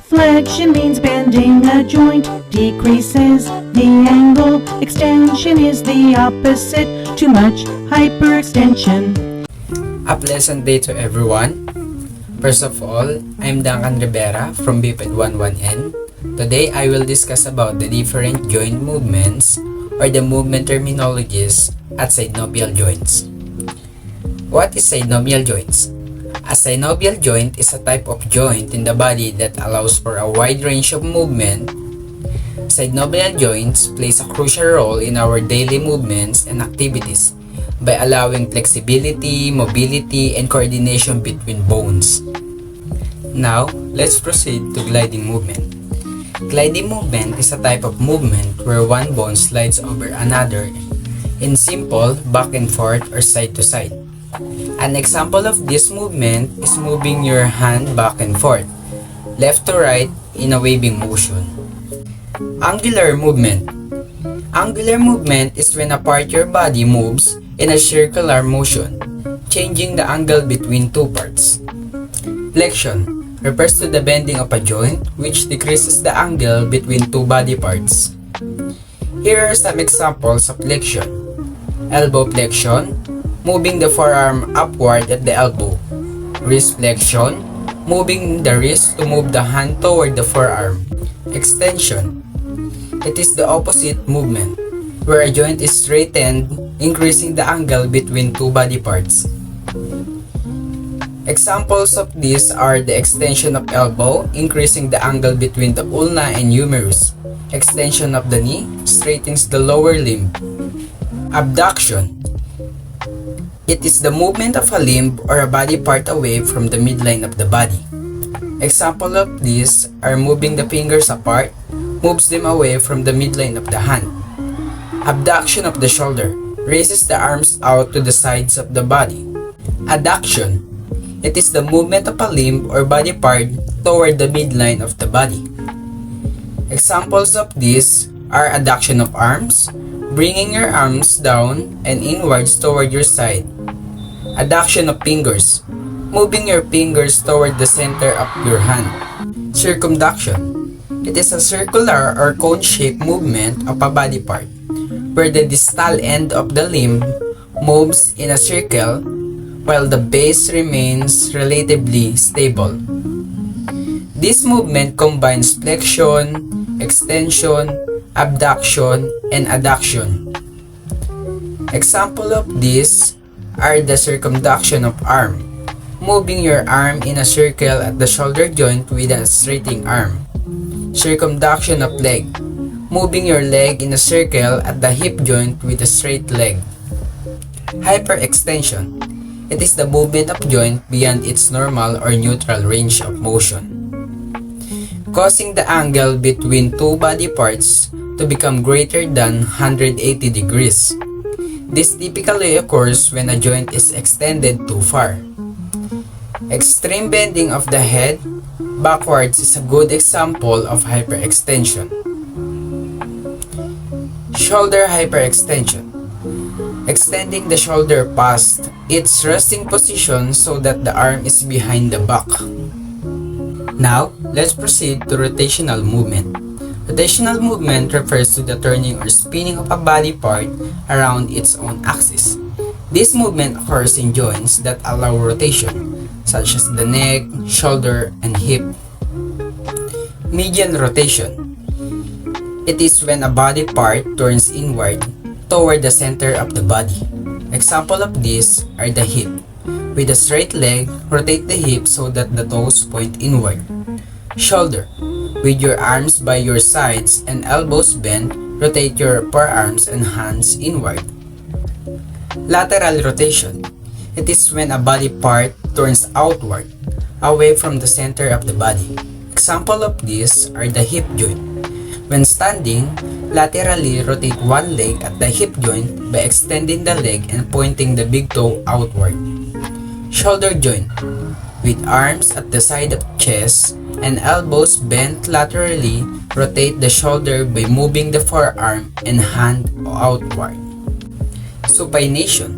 Flexion means bending a joint, decreases the angle. Extension is the opposite, too much hyperextension. A pleasant day to everyone. First of all, I'm Duncan Rivera from BPED 11N. Today, I will discuss about the different joint movements or the movement terminologies at synovial joints. What is synovial joints? A synovial joint is a type of joint in the body that allows for a wide range of movement. Synovial joints plays a crucial role in our daily movements and activities by allowing flexibility, mobility, and coordination between bones. Now, let's proceed to gliding movement. Gliding movement is a type of movement where one bone slides over another in simple back and forth or side to side. An example of this movement is moving your hand back and forth, left to right in a waving motion. Angular movement. Angular movement is when a part of your body moves in a circular motion, changing the angle between two parts. Flexion refers to the bending of a joint which decreases the angle between two body parts. Here are some examples of flexion. Elbow flexion, moving the forearm upward at the elbow. Wrist flexion, moving the wrist to move the hand toward the forearm. Extension. It is the opposite movement, where a joint is straightened, increasing the angle between two body parts. Examples of these are the extension of elbow, increasing the angle between the ulna and humerus. Extension of the knee straightens the lower limb. Abduction. It is the movement of a limb or a body part away from the midline of the body. Example of these are moving the fingers apart, moves them away from the midline of the hand. Abduction of the shoulder raises the arms out to the sides of the body. Adduction. It is the movement of a limb or body part toward the midline of the body. Examples of these are adduction of arms, bringing your arms down and inwards toward your side. Adduction of fingers, moving your fingers toward the center of your hand. Circumduction. It is a circular or cone-shaped movement of a body part, where the distal end of the limb moves in a circle while the base remains relatively stable. This movement combines flexion, extension, abduction, and adduction. Example of these are the circumduction of arm, moving your arm in a circle at the shoulder joint with a straighting arm. Circumduction of leg, moving your leg in a circle at the hip joint with a straight leg. Hyperextension. It is the movement of joint beyond its normal or neutral range of motion, causing the angle between two body parts to become greater than 180 degrees. This typically occurs when a joint is extended too far. Extreme bending of the head backwards is a good example of hyperextension. Shoulder hyperextension. Extending the shoulder past its resting position so that the arm is behind the back. Now, let's proceed to rotational movement. Rotational movement refers to the turning or spinning of a body part around its own axis. This movement occurs in joints that allow rotation, such as the neck, shoulder, and hip. Median rotation. It is when a body part turns inward toward the center of the body. Example of these are the hip. With a straight leg, rotate the hip so that the toes point inward. Shoulder. With your arms by your sides and elbows bent, rotate your forearms and hands inward. Lateral rotation. It is when a body part turns outward, away from the center of the body. Example of these are the hip joint. When standing, laterally rotate one leg at the hip joint by extending the leg and pointing the big toe outward. Shoulder joint. With arms at the side of chest and elbows bent laterally, rotate the shoulder by moving the forearm and hand outward. Supination.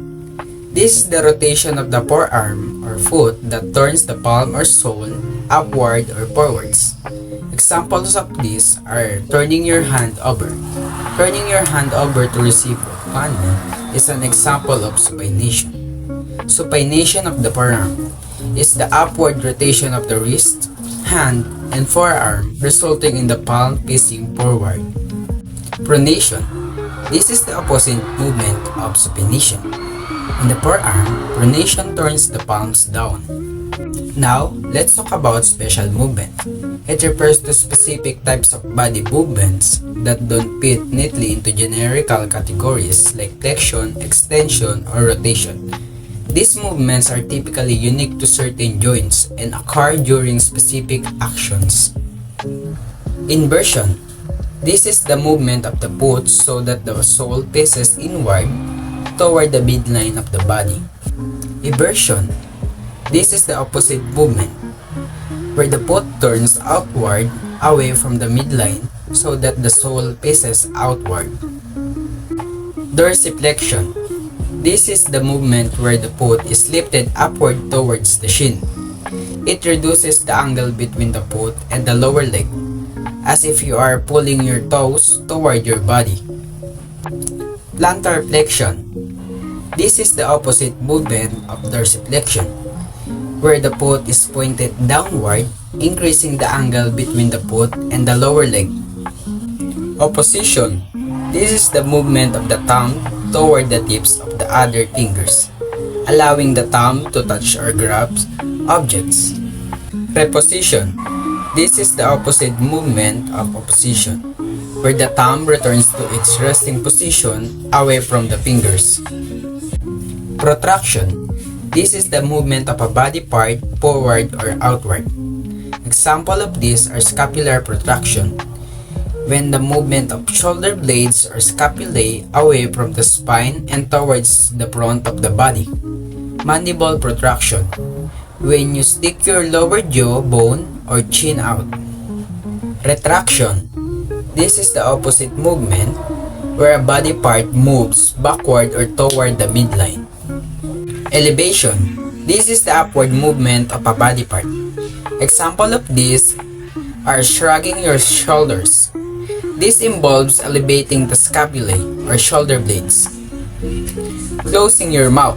This is the rotation of the forearm or foot that turns the palm or sole upward or forwards. Examples of these are turning your hand over. Turning your hand over to receive honey is an example of supination. Supination of the forearm is the upward rotation of the wrist, hand, and forearm resulting in the palm facing forward. Pronation. This is the opposite movement of supination. In the forearm, pronation turns the palms down. Now, let's talk about special movement. It refers to specific types of body movements that don't fit neatly into generical categories like flexion, extension, or rotation. These movements are typically unique to certain joints and occur during specific actions. Inversion. This is the movement of the foot so that the sole faces inward toward the midline of the body. Eversion. This is the opposite movement, where the foot turns outward away from the midline so that the sole faces outward. Dorsiflexion. This is the movement where the foot is lifted upward towards the shin. It reduces the angle between the foot and the lower leg, as if you are pulling your toes toward your body. Plantar flexion. This is the opposite movement of dorsiflexion, where the foot is pointed downward, increasing the angle between the foot and the lower leg. Opposition. This is the movement of the thumb toward the tips of the other fingers, allowing the thumb to touch or grab objects. Preposition. This is the opposite movement of opposition, where the thumb returns to its resting position away from the fingers. Protraction. This is the movement of a body part forward or outward. Example of these are scapular protraction, when the movement of shoulder blades or scapulae away from the spine and towards the front of the body. Mandible protraction, when you stick your lower jaw bone or chin out. Retraction. This is the opposite movement, where a body part moves backward or toward the midline. Elevation. This is the upward movement of a body part. Example of these are shrugging your shoulders. This involves elevating the scapulae or shoulder blades. Closing your mouth.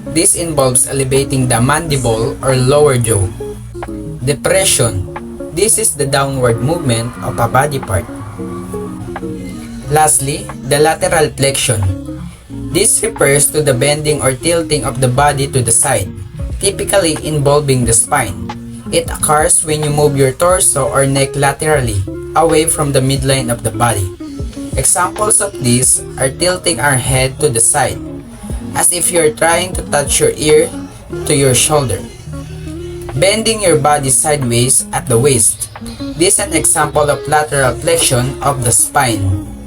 This involves elevating the mandible or lower jaw. Depression. This is the downward movement of a body part. Lastly, the lateral flexion. This refers to the bending or tilting of the body to the side, typically involving the spine. It occurs when you move your torso or neck laterally, away from the midline of the body. Examples of these are tilting our head to the side, as if you're trying to touch your ear to your shoulder. Bending your body sideways at the waist. This is an example of lateral flexion of the spine.